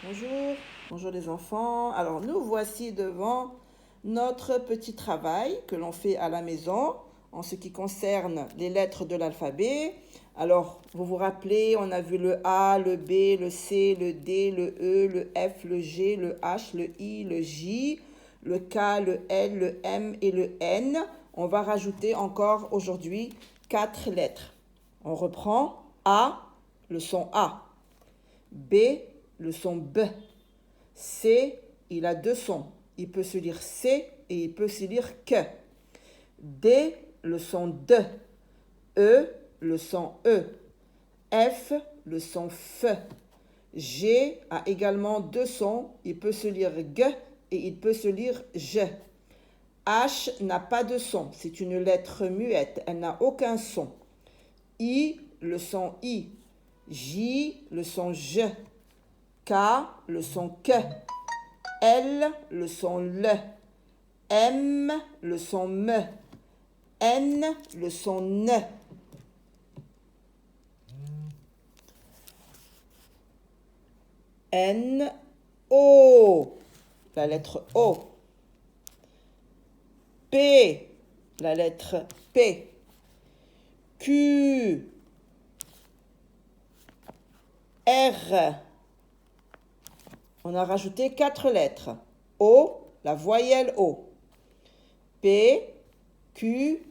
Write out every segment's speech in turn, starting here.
Bonjour, bonjour les enfants. Alors nous voici devant notre petit travail que l'on fait à la maison en ce qui concerne les lettres de l'alphabet. Alors vous vous rappelez, on a vu le A, le B, le C, le D, le E, le F, le G, le H, le I, le J, le K, le L, le M et le N. On va rajouter encore aujourd'hui 4 lettres. On reprend A, le son A. B, le son B. C, il a deux sons. Il peut se lire C et il peut se lire que. D, le son D. E, le son E. F, le son F. G a également deux sons. Il peut se lire G et il peut se lire J. H n'a pas de son. C'est une lettre muette. Elle n'a aucun son. I, le son I. J, le son J. K, le son que. L, le son le. M, le son me. N, le son ne. N, O, la lettre O. P, la lettre P. Q, R. On a rajouté 4 lettres. O, la voyelle O. P, Q,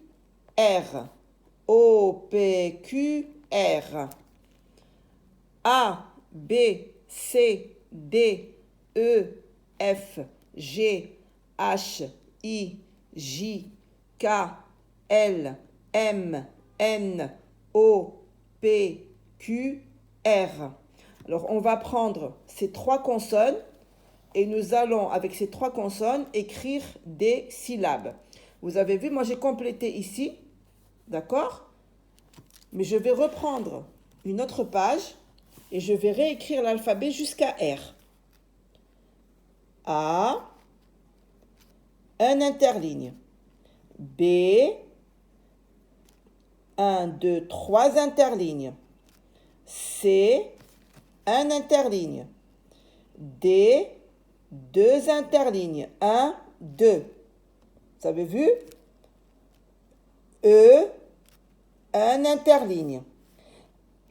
R. O, P, Q, R. A, B, C, D, E, F, G, H, I, J, K, L, M, N, O, P, Q, R. Alors, on va prendre ces 3 consonnes et nous allons, avec ces 3 consonnes, écrire des syllabes. Vous avez vu, moi j'ai complété ici, d'accord? Mais je vais reprendre une autre page et je vais réécrire l'alphabet jusqu'à R. A, un interligne. B, 1, 2, 3 interlignes. C, un interligne. D, 2 interlignes. 1, 2. Vous avez vu? E, un interligne.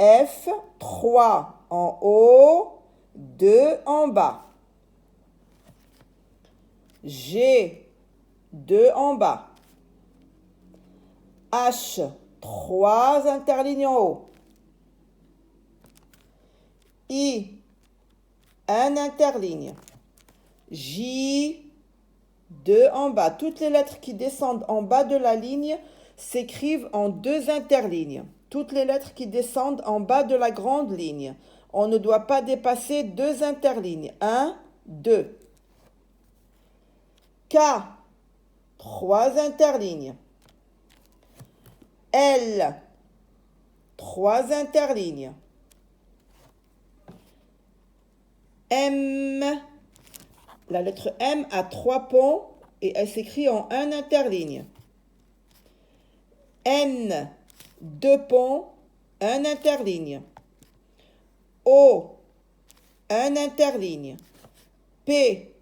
F, 3 en haut, 2 en bas. G, 2 en bas. H, 3 interlignes en haut. I, un interligne. J, 2 en bas. Toutes les lettres qui descendent en bas de la ligne s'écrivent en 2 interlignes. Toutes les lettres qui descendent en bas de la grande ligne. On ne doit pas dépasser 2 interlignes. 1, 2. K, 3 interlignes. L, 3 interlignes. M, la lettre M a 3 ponts et elle s'écrit en 1 interligne. N, 2 ponts, 1 interligne. O, 1 interligne. P,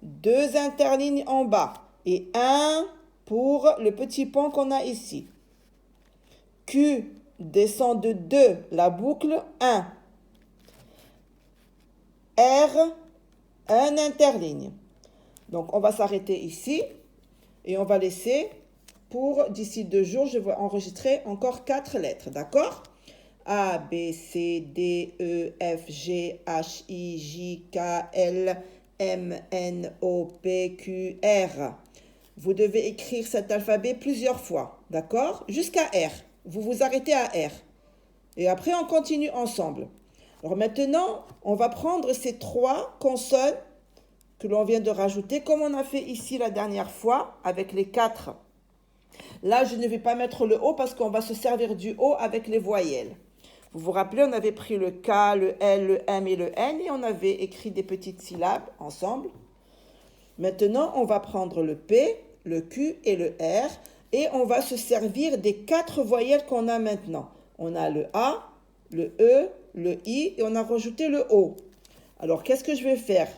2 interlignes en bas et 1 pour le petit pont qu'on a ici. Q descend de 2, la boucle 1. R, un interligne. Donc, on va s'arrêter ici et on va laisser pour d'ici 2 jours, je vais enregistrer encore 4 lettres, d'accord? A, B, C, D, E, F, G, H, I, J, K, L, M, N, O, P, Q, R. Vous devez écrire cet alphabet plusieurs fois, d'accord? Jusqu'à R. Vous vous arrêtez à R. Et après, on continue ensemble. Alors maintenant, on va prendre ces 3 consonnes que l'on vient de rajouter, comme on a fait ici la dernière fois, avec les 4. Là, je ne vais pas mettre le O parce qu'on va se servir du O avec les voyelles. Vous vous rappelez, on avait pris le K, le L, le M et le N et on avait écrit des petites syllabes ensemble. Maintenant, on va prendre le P, le Q et le R et on va se servir des 4 voyelles qu'on a maintenant. On a le A, le E, le I et on a rajouté le O. Alors, qu'est-ce que je vais faire?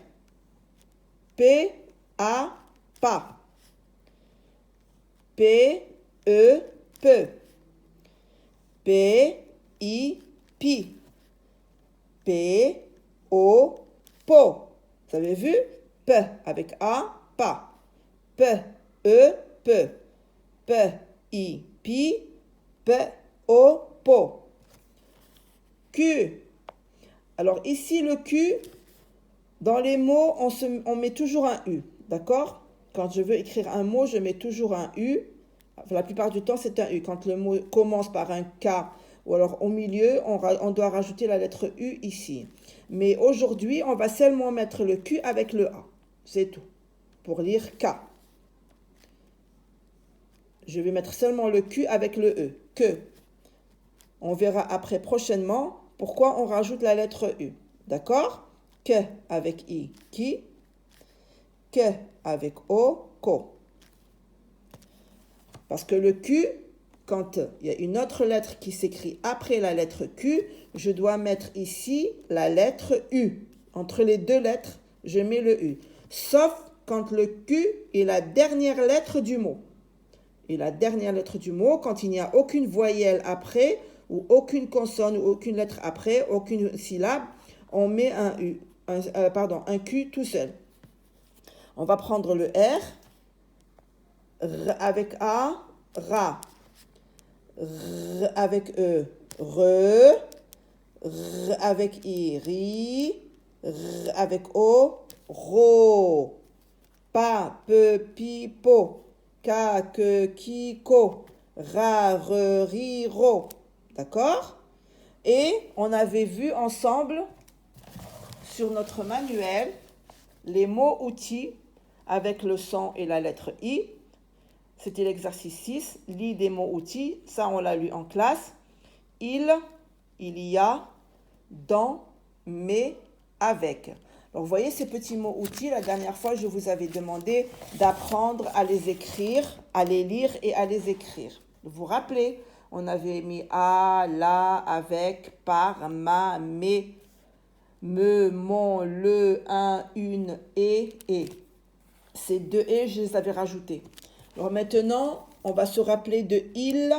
P, A, pas. P, E, peu. P, I, pi. P, O, po. Vous avez vu? P avec A, pas. P, E, peu. P, I, pi. P, O, po. Q. Alors ici, le Q, dans les mots, on met toujours un U. D'accord? Quand je veux écrire un mot, je mets toujours un U. La plupart du temps, c'est un U. Quand le mot commence par un K ou alors au milieu, on doit rajouter la lettre U ici. Mais aujourd'hui, on va seulement mettre le Q avec le A. C'est tout. Pour lire K. Je vais mettre seulement le Q avec le E. Que. On verra après prochainement pourquoi on rajoute la lettre U. D'accord? Que avec I, qui. Que avec O, ko. Parce que le Q, quand il y a une autre lettre qui s'écrit après la lettre Q, je dois mettre ici la lettre U. Entre les deux lettres, je mets le U. Sauf quand le Q est la dernière lettre du mot. Et la dernière lettre du mot, quand il n'y a aucune voyelle après, ou aucune consonne, ou aucune lettre après, aucune syllabe, on met un Q tout seul. On va prendre le R avec A, ra. R avec E, re. R avec I, ri. R avec O, ro. Pa, pe, pi, po. Ka, que, ki, ko. Ra, re, ri, ro. D'accord? Et on avait vu ensemble sur notre manuel les mots outils avec le son et la lettre I. C'était l'exercice 6, lis des mots outils. Ça, on l'a lu en classe. Il y a, dans, mais, avec. Alors, vous voyez ces petits mots outils. La dernière fois, je vous avais demandé d'apprendre à les écrire, à les lire et à les écrire. Vous vous rappelez, on avait mis à, la, avec, par, ma, mais, me, mon, le, un, une, et. Ces deux et, je les avais rajoutés. Alors maintenant, on va se rappeler de il.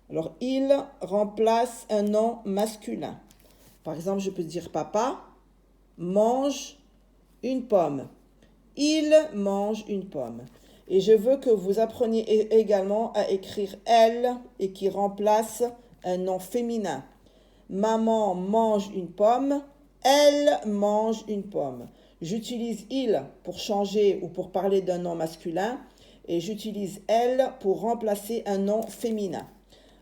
Alors, il remplace un nom masculin. Par exemple, je peux dire papa mange une pomme. Il mange une pomme. Et je veux que vous appreniez également à écrire elle et qui remplace un nom féminin. Maman mange une pomme. Elle mange une pomme. J'utilise il pour changer ou pour parler d'un nom masculin et j'utilise elle pour remplacer un nom féminin.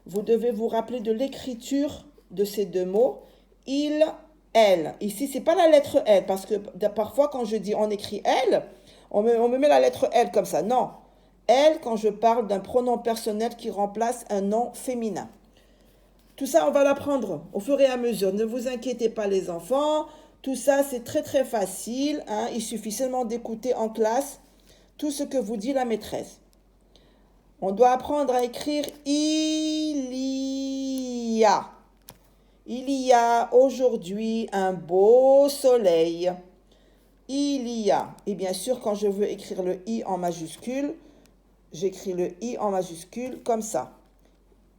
Vous devez vous rappeler de l'écriture de ces deux mots. Il, elle. Ici, ce n'est pas la lettre L parce que parfois quand je dis on écrit elle, on me met la lettre L comme ça. Non. Elle quand je parle d'un pronom personnel qui remplace un nom féminin. Tout ça, on va l'apprendre au fur et à mesure. Ne vous inquiétez pas les enfants. Tout ça, c'est très très facile. Hein. Il suffit seulement d'écouter en classe tout ce que vous dit la maîtresse. On doit apprendre à écrire il y a. Il y a aujourd'hui un beau soleil. Il y a. Et bien sûr, quand je veux écrire le i en majuscule, j'écris le i en majuscule comme ça.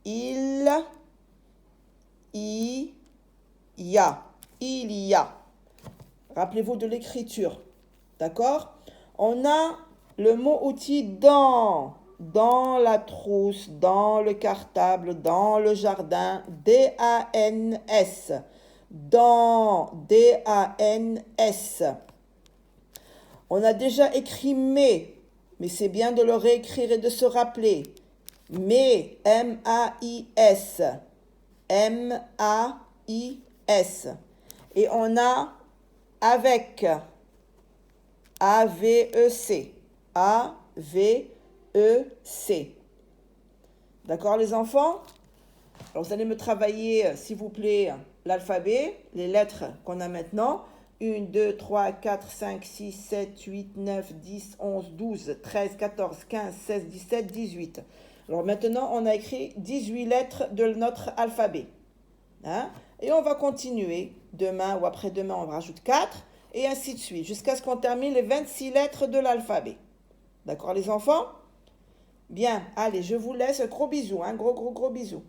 Il y a. Il y a. Rappelez-vous de l'écriture. D'accord? On a le mot outil dans. Dans la trousse, dans le cartable, dans le jardin. D-A-N-S. Dans. D-A-N-S. On a déjà écrit mais c'est bien de le réécrire et de se rappeler. Mais, M-A-I-S. M-A-I-S. Et on a avec. A-V-E-C. A-V-E-C. D'accord les enfants? Alors vous allez me travailler, s'il vous plaît, l'alphabet, les lettres qu'on a maintenant. 1, 2, 3, 4, 5, 6, 7, 8, 9, 10, 11, 12, 13, 14, 15, 16, 17, 18. Alors maintenant, on a écrit 18 lettres de notre alphabet. Hein? Et on va continuer. Demain ou après-demain, on rajoute 4 et ainsi de suite, jusqu'à ce qu'on termine les 26 lettres de l'alphabet. D'accord les enfants? Bien, allez, je vous laisse. Gros bisous, hein, gros bisous.